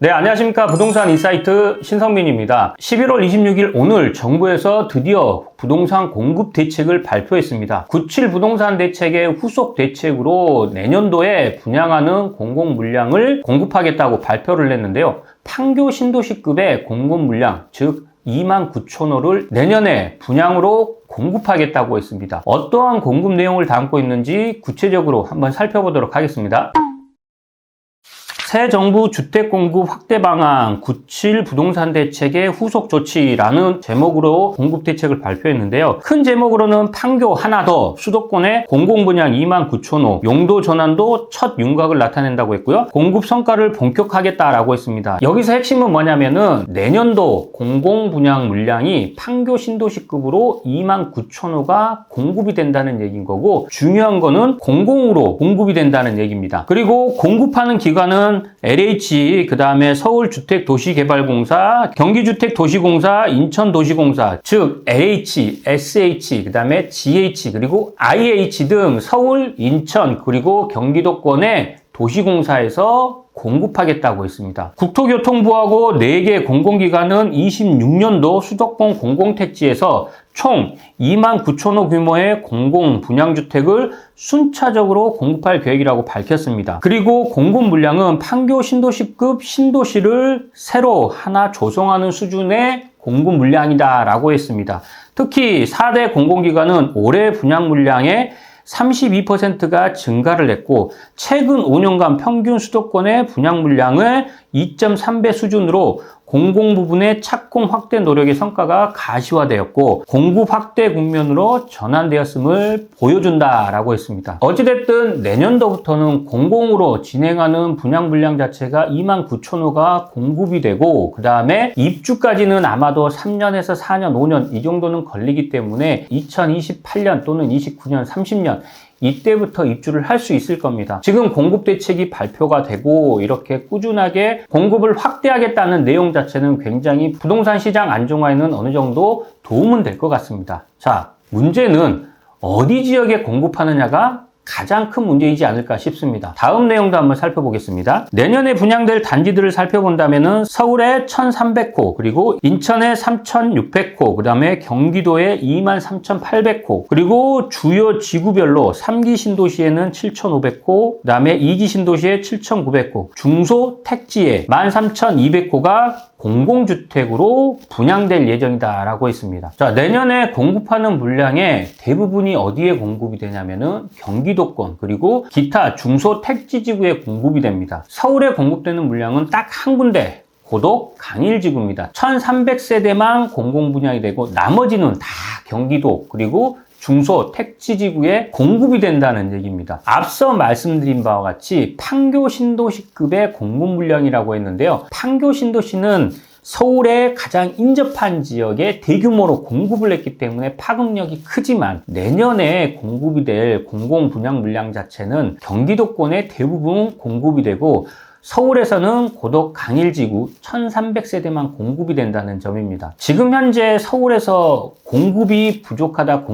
네, 안녕하십니까. 부동산 인사이트 신성민입니다. 11월 26일 오늘 정부에서 드디어 부동산 공급 대책을 발표했습니다. 97 부동산 대책의 후속 대책으로 내년도에 분양하는 공공 물량을 공급하겠다고 발표를 했는데요. 판교 신도시급의 공급 물량, 즉 29,000호를 내년에 분양으로 공급하겠다고 했습니다. 어떠한 공급 내용을 담고 있는지 구체적으로 한번 살펴보도록 하겠습니다. 새 정부 주택 공급 확대 방안 97 부동산 대책의 후속 조치라는 제목으로 공급 대책을 발표했는데요. 큰 제목으로는 판교 하나 더 수도권의 공공 분양 29,000호 용도 전환도 첫 윤곽을 나타낸다고 했고요. 공급 성과를 본격화하겠다라고 했습니다. 여기서 핵심은 뭐냐면은 내년도 공공 분양 물량이 판교 신도시급으로 29,000호가 공급이 된다는 얘기인 거고, 중요한 거는 공공으로 공급이 된다는 얘기입니다. 그리고 공급하는 기관은 LH, 그 다음에 서울주택도시개발공사, 경기주택도시공사, 인천도시공사, 즉 LH, SH, 그 다음에 GH, 그리고 IH 등 서울, 인천, 그리고 경기도권의 도시공사에서 공급하겠다고 했습니다. 국토교통부하고 4개 공공기관은 26년도 수도권 공공택지에서 총 29,000호 규모의 공공 분양주택을 순차적으로 공급할 계획이라고 밝혔습니다. 그리고 공급 물량은 판교 신도시급 신도시를 새로 하나 조성하는 수준의 공급 물량이다라고 했습니다. 특히 4대 공공기관은 올해 분양 물량의 32%가 증가를 했고, 최근 5년간 평균 수도권의 분양 물량을 2.3배 수준으로 공공 부분의 착공 확대 노력의 성과가 가시화되었고 공급 확대 국면으로 전환되었음을 보여준다라고 했습니다. 어찌됐든 내년도부터는 공공으로 진행하는 분양 물량 자체가 29,000호가 공급이 되고, 그 다음에 입주까지는 아마도 3년에서 4년, 5년 이 정도는 걸리기 때문에 2028년 또는 29년, 30년 이때부터 입주를 할 수 있을 겁니다. 지금 공급 대책이 발표가 되고 이렇게 꾸준하게 공급을 확대하겠다는 내용 자체는 굉장히 부동산 시장 안정화에는 어느 정도 도움은 될 것 같습니다. 자, 문제는 어디 지역에 공급하느냐가 가장 큰 문제이지 않을까 싶습니다. 다음 내용도 한번 살펴보겠습니다. 내년에 분양될 단지들을 살펴본다면은 서울의 1,300호, 그리고 인천의 3,600호, 그 다음에 경기도의 23,800호, 그리고 주요 지구별로 3기 신도시에는 7,500호, 그 다음에 2기 신도시에 7,900호, 중소 택지에 13,200호가 공공주택으로 분양될 예정이다라고 했습니다. 자, 내년에 공급하는 물량의 대부분이 어디에 공급이 되냐면은 경기도권 그리고 기타 중소 택지지구에 공급이 됩니다. 서울에 공급되는 물량은 딱 한 군데, 고독 강일지구입니다. 1,300세대만 공공 분양이 되고 나머지는 다 경기도 그리고 중소 택지지구에 공급이 된다는 얘기입니다. 앞서 말씀드린 바와 같이 판교 신도시급의 공급 물량이라고 했는데요. 판교 신도시는 서울의 가장 인접한 지역에 대규모로 공급을 했기 때문에 파급력이 크지만, 내년에 공급이 될 공공 분양 물량 자체는 경기도권에 대부분 공급이 되고 서울에서는 고독 강일지구 1,300세대만 공급이 된다는 점입니다. 지금 현재 서울에서 공급이 부족하다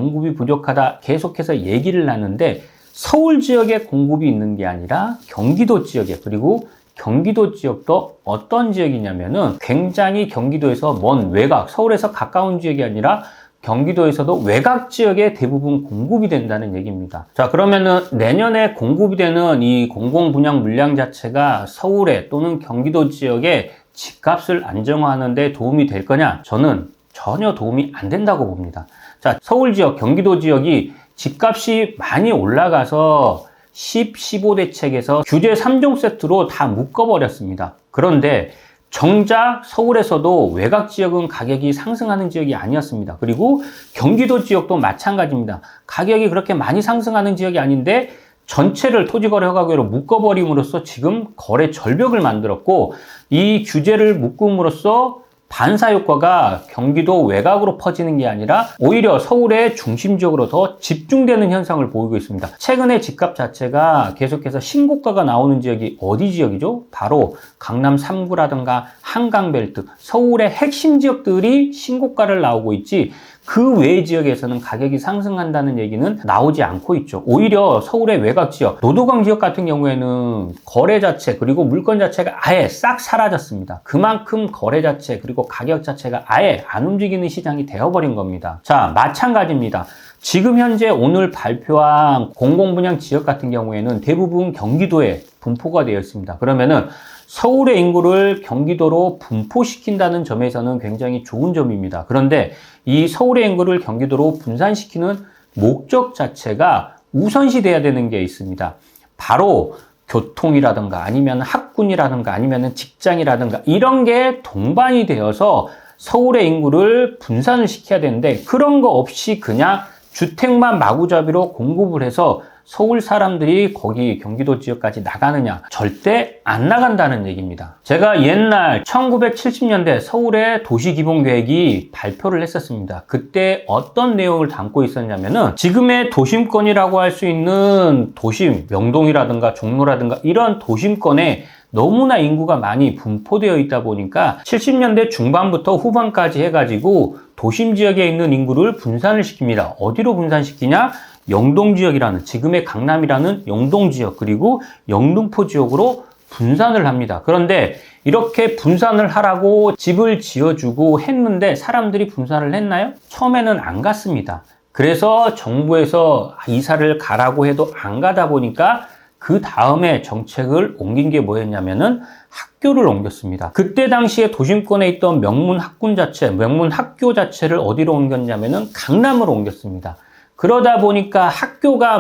계속해서 얘기를 하는데, 서울 지역에 공급이 있는 게 아니라 경기도 지역에, 그리고 경기도 지역도 어떤 지역이냐면은 굉장히 경기도에서 먼 외곽, 서울에서 가까운 지역이 아니라 경기도에서도 외곽 지역에 대부분 공급이 된다는 얘기입니다. 자, 그러면은 내년에 공급이 되는 이 공공 분양 물량 자체가 서울에 또는 경기도 지역에 집값을 안정화하는 데 도움이 될 거냐? 저는 전혀 도움이 안 된다고 봅니다. 자, 서울 지역, 경기도 지역이 집값이 많이 올라가서 10, 15대책에서 규제 3종 세트로 다 묶어버렸습니다. 그런데 정작 서울에서도 외곽 지역은 가격이 상승하는 지역이 아니었습니다. 그리고 경기도 지역도 마찬가지입니다. 가격이 그렇게 많이 상승하는 지역이 아닌데 전체를 토지거래 허가구역으로 묶어버림으로써 지금 거래 절벽을 만들었고, 이 규제를 묶음으로써 반사효과가 경기도 외곽으로 퍼지는 게 아니라 오히려 서울의 중심 지역으로 더 집중되는 현상을 보이고 있습니다. 최근에 집값 자체가 계속해서 신고가가 나오는 지역이 어디 지역이죠? 바로 강남 3구라든가 한강벨트, 서울의 핵심 지역들이 신고가를 나오고 있지 그 외 지역에서는 가격이 상승한다는 얘기는 나오지 않고 있죠. 오히려 서울의 외곽 지역, 노도강 지역 같은 경우에는 거래 자체 그리고 물건 자체가 아예 싹 사라졌습니다. 그만큼 거래 자체 그리고 가격 자체가 아예 안 움직이는 시장이 되어버린 겁니다. 자, 마찬가지입니다. 지금 현재 오늘 발표한 공공분양 지역 같은 경우에는 대부분 경기도에 분포가 되어 있습니다. 그러면은 서울의 인구를 경기도로 분포시킨다는 점에서는 굉장히 좋은 점입니다. 그런데 이 서울의 인구를 경기도로 분산시키는 목적 자체가 우선시 돼야 되는 게 있습니다. 바로 교통이라든가 아니면 학군이라든가 아니면 직장이라든가 이런 게 동반이 되어서 서울의 인구를 분산을 시켜야 되는데 그런 거 없이 그냥 주택만 마구잡이로 공급을 해서 서울 사람들이 거기 경기도 지역까지 나가느냐? 절대 안 나간다는 얘기입니다. 제가 옛날 1970년대 서울의 도시기본계획이 발표를 했었습니다. 그때 어떤 내용을 담고 있었냐면은 지금의 도심권이라고 할 수 있는 도심, 명동이라든가 종로라든가 이런 도심권에 너무나 인구가 많이 분포되어 있다 보니까 70년대 중반부터 후반까지 해가지고 도심 지역에 있는 인구를 분산을 시킵니다. 어디로 분산시키냐? 영동지역이라는 지금의 강남이라는 영동지역 그리고 영등포 지역으로 분산을 합니다. 그런데 이렇게 분산을 하라고 집을 지어주고 했는데 사람들이 분산을 했나요? 처음에는 안 갔습니다. 그래서 정부에서 이사를 가라고 해도 안 가다 보니까 그 다음에 정책을 옮긴 게 뭐였냐면은 학교를 옮겼습니다. 그때 당시에 도심권에 있던 명문 학군 자체, 명문 학교 자체를 어디로 옮겼냐면은 강남으로 옮겼습니다. 그러다 보니까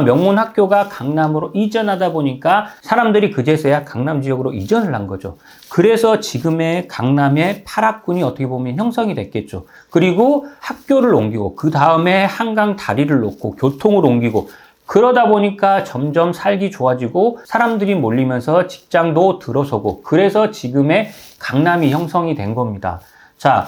명문 학교가 강남으로 이전하다 보니까 사람들이 그제서야 강남 지역으로 이전을 한 거죠. 그래서 지금의 강남의 8학군이 어떻게 보면 형성이 됐겠죠. 그리고 학교를 옮기고 그 다음에 한강 다리를 놓고 교통을 옮기고 그러다 보니까 점점 살기 좋아지고 사람들이 몰리면서 직장도 들어서고 그래서 지금의 강남이 형성이 된 겁니다. 자,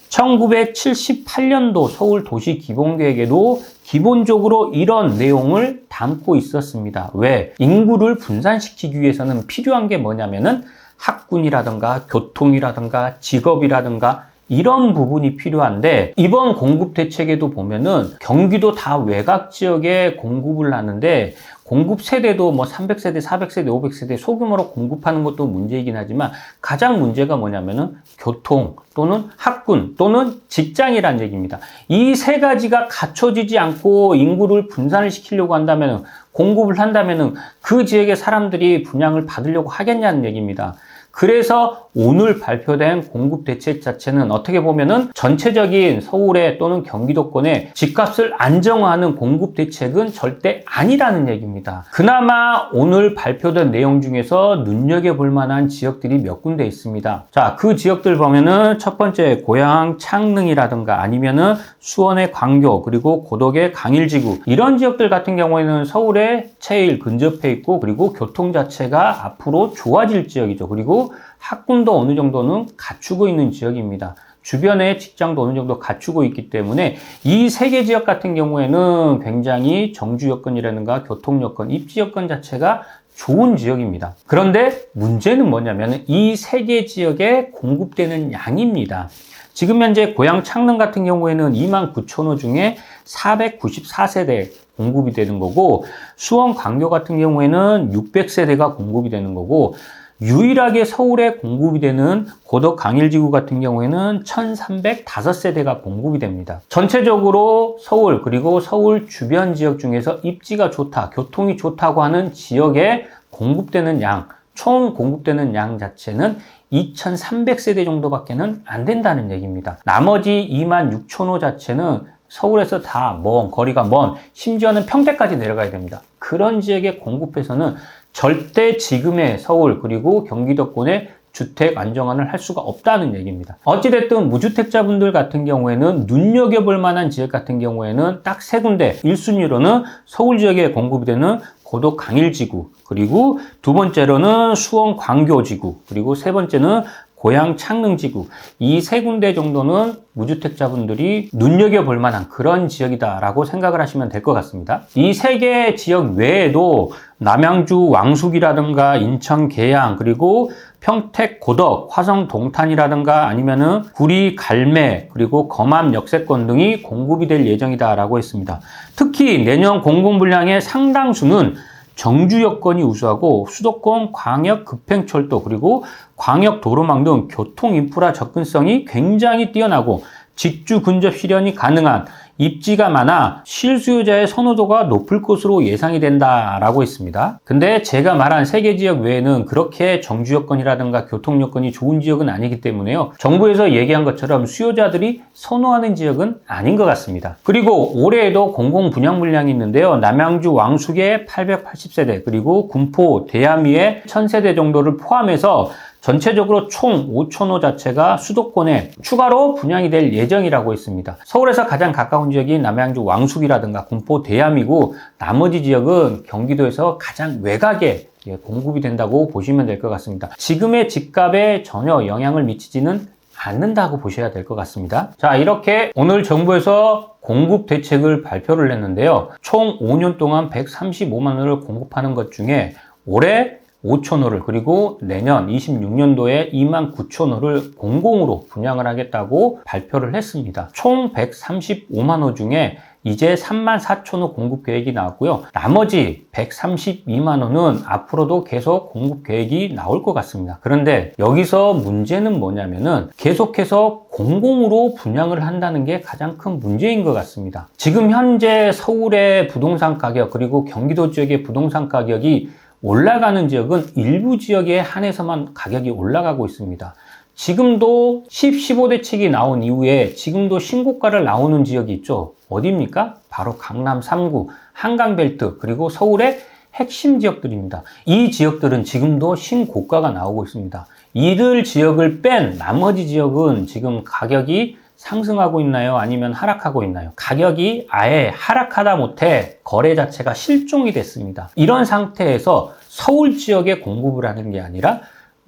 1978년도 서울 도시기본계획에도 기본적으로 이런 내용을 담고 있었습니다. 왜? 인구를 분산시키기 위해서는 필요한 게 뭐냐면은 학군이라든가 교통이라든가 직업이라든가 이런 부분이 필요한데 이번 공급 대책에도 보면은 경기도 다 외곽 지역에 공급을 하는데 공급 세대도 뭐 300세대, 400세대, 500세대 소규모로 공급하는 것도 문제이긴 하지만 가장 문제가 뭐냐면은 교통 또는 학군 또는 직장이란 얘기입니다. 이 세 가지가 갖춰지지 않고 인구를 분산을 시키려고 한다면은 공급을 한다면은 그 지역의 사람들이 분양을 받으려고 하겠냐는 얘기입니다. 그래서 오늘 발표된 공급 대책 자체는 어떻게 보면은 전체적인 서울의 또는 경기도권의 집값을 안정화하는 공급 대책은 절대 아니라는 얘기입니다. 그나마 오늘 발표된 내용 중에서 눈여겨볼 만한 지역들이 몇 군데 있습니다. 자, 그 지역들 보면은 첫 번째 고양 창릉이라든가 아니면은 수원의 광교 그리고 고덕의 강일지구 이런 지역들 같은 경우에는 서울에 제일 근접해 있고 그리고 교통 자체가 앞으로 좋아질 지역이죠. 그리고 학군도 어느 정도는 갖추고 있는 지역입니다. 주변에 직장도 어느 정도 갖추고 있기 때문에 이 세 개 지역 같은 경우에는 굉장히 정주 여건이라든가 교통 여건, 입지 여건 자체가 좋은 지역입니다. 그런데 문제는 뭐냐면 이 세 개 지역에 공급되는 양입니다. 지금 현재 고양 창릉 같은 경우에는 29,000호 중에 494세대 공급이 되는 거고 수원 광교 같은 경우에는 600세대가 공급이 되는 거고 유일하게 서울에 공급이 되는 고덕 강일지구 같은 경우에는 1305세대가 공급이 됩니다. 전체적으로 서울 그리고 서울 주변 지역 중에서 입지가 좋다, 교통이 좋다고 하는 지역에 공급되는 양, 총 공급되는 양 자체는 2300세대 정도밖에는 안 된다는 얘기입니다. 나머지 26,000호 자체는 서울에서 다 거리가 먼, 심지어는 평택까지 내려가야 됩니다. 그런 지역에 공급해서는 절대 지금의 서울 그리고 경기도권의 주택 안정화를 할 수가 없다는 얘기입니다. 어찌됐든 무주택자분들 같은 경우에는 눈여겨볼 만한 지역 같은 경우에는 딱 세 군데 1순위로는 서울 지역에 공급이 되는 고덕 강일지구 그리고 두 번째로는 수원 광교지구 그리고 세 번째는 고양 창릉지구 이 세 군데 정도는 무주택자분들이 눈여겨볼 만한 그런 지역이다라고 생각을 하시면 될 것 같습니다. 이 세 개 지역 외에도 남양주 왕숙이라든가 인천 계양 그리고 평택 고덕, 화성 동탄이라든가 아니면은 구리 갈매 그리고 검암 역세권 등이 공급이 될 예정이다라고 했습니다. 특히 내년 공급 물량의 상당수는 정주 여건이 우수하고 수도권 광역 급행철도 그리고 광역 도로망 등 교통 인프라 접근성이 굉장히 뛰어나고 직주 근접 실현이 가능한 입지가 많아 실수요자의 선호도가 높을 것으로 예상이 된다라고 했습니다. 근데 제가 말한 3개 지역 외에는 그렇게 정주 여건이라든가 교통 여건이 좋은 지역은 아니기 때문에요. 정부에서 얘기한 것처럼 수요자들이 선호하는 지역은 아닌 것 같습니다. 그리고 올해에도 공공 분양 물량이 있는데요. 남양주 왕숙의 880세대 그리고 군포 대야미의 1000세대 정도를 포함해서 전체적으로 총 5,000호 자체가 수도권에 추가로 분양이 될 예정이라고 했습니다. 서울에서 가장 가까운 지역이 남양주 왕숙이라든가 군포 대야미고 나머지 지역은 경기도에서 가장 외곽에 공급이 된다고 보시면 될 것 같습니다. 지금의 집값에 전혀 영향을 미치지는 않는다고 보셔야 될 것 같습니다. 자, 이렇게 오늘 정부에서 공급 대책을 발표를 했는데요. 총 5년 동안 135만 원을 공급하는 것 중에 올해 5,000호를 그리고 내년 26년도에 29,000호를 공공으로 분양을 하겠다고 발표를 했습니다. 총 135만 호 중에 이제 34,000호 공급 계획이 나왔고요. 나머지 132만 호는 앞으로도 계속 공급 계획이 나올 것 같습니다. 그런데 여기서 문제는 뭐냐면은 계속해서 공공으로 분양을 한다는 게 가장 큰 문제인 것 같습니다. 지금 현재 서울의 부동산 가격 그리고 경기도 지역의 부동산 가격이 올라가는 지역은 일부 지역에 한해서만 가격이 올라가고 있습니다. 지금도 15대책이 나온 이후에 지금도 신고가를 나오는 지역이 있죠. 어디입니까? 바로 강남 3구, 한강벨트, 그리고 서울의 핵심 지역들입니다. 이 지역들은 지금도 신고가가 나오고 있습니다. 이들 지역을 뺀 나머지 지역은 지금 가격이 상승하고 있나요? 아니면 하락하고 있나요? 가격이 아예 하락하다 못해 거래 자체가 실종이 됐습니다. 이런 상태에서 서울 지역에 공급을 하는 게 아니라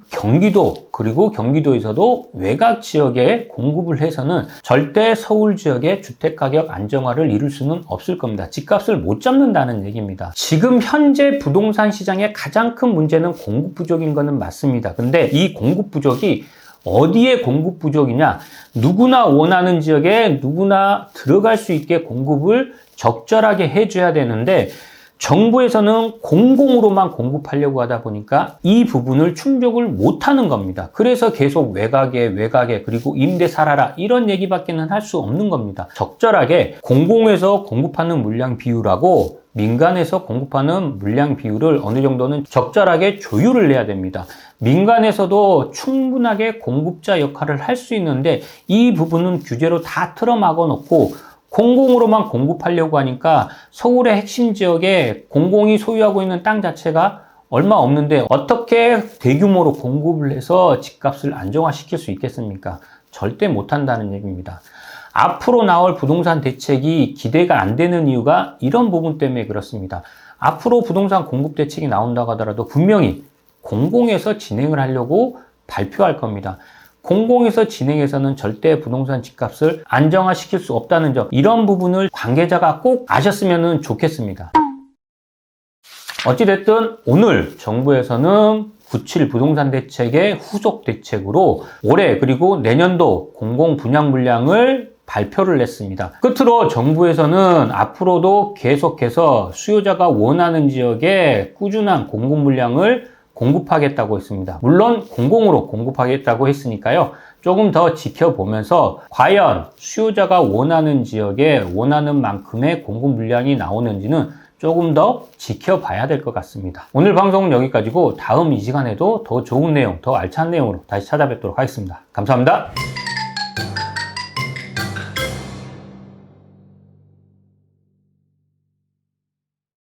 경기도 그리고 경기도에서도 외곽 지역에 공급을 해서는 절대 서울 지역의 주택가격 안정화를 이룰 수는 없을 겁니다. 집값을 못 잡는다는 얘기입니다. 지금 현재 부동산 시장의 가장 큰 문제는 공급 부족인 것은 맞습니다. 근데 이 공급 부족이 어디에 공급 부족이냐? 누구나 원하는 지역에 누구나 들어갈 수 있게 공급을 적절하게 해줘야 되는데 정부에서는 공공으로만 공급하려고 하다 보니까 이 부분을 충족을 못하는 겁니다. 그래서 계속 외곽에 그리고 임대 살아라 이런 얘기밖에는 할 수 없는 겁니다. 적절하게 공공에서 공급하는 물량 비율하고 민간에서 공급하는 물량 비율을 어느 정도는 적절하게 조율을 해야 됩니다. 민간에서도 충분하게 공급자 역할을 할 수 있는데 이 부분은 규제로 다 틀어막아 놓고 공공으로만 공급하려고 하니까 서울의 핵심 지역에 공공이 소유하고 있는 땅 자체가 얼마 없는데 어떻게 대규모로 공급을 해서 집값을 안정화시킬 수 있겠습니까? 절대 못한다는 얘기입니다. 앞으로 나올 부동산 대책이 기대가 안 되는 이유가 이런 부분 때문에 그렇습니다. 앞으로 부동산 공급 대책이 나온다고 하더라도 분명히 공공에서 진행을 하려고 발표할 겁니다. 공공에서 진행해서는 절대 부동산 집값을 안정화시킬 수 없다는 점, 이런 부분을 관계자가 꼭 아셨으면 좋겠습니다. 어찌됐든 오늘 정부에서는 97 부동산 대책의 후속 대책으로 올해 그리고 내년도 공공 분양 물량을 발표를 했습니다. 끝으로 정부에서는 앞으로도 계속해서 수요자가 원하는 지역에 꾸준한 공급 물량을 공급하겠다고 했습니다. 물론 공공으로 공급하겠다고 했으니까요. 조금 더 지켜보면서 과연 수요자가 원하는 지역에 원하는 만큼의 공급 물량이 나오는지는 조금 더 지켜봐야 될 것 같습니다. 오늘 방송은 여기까지고 다음 이 시간에도 더 좋은 내용, 더 알찬 내용으로 다시 찾아뵙도록 하겠습니다. 감사합니다.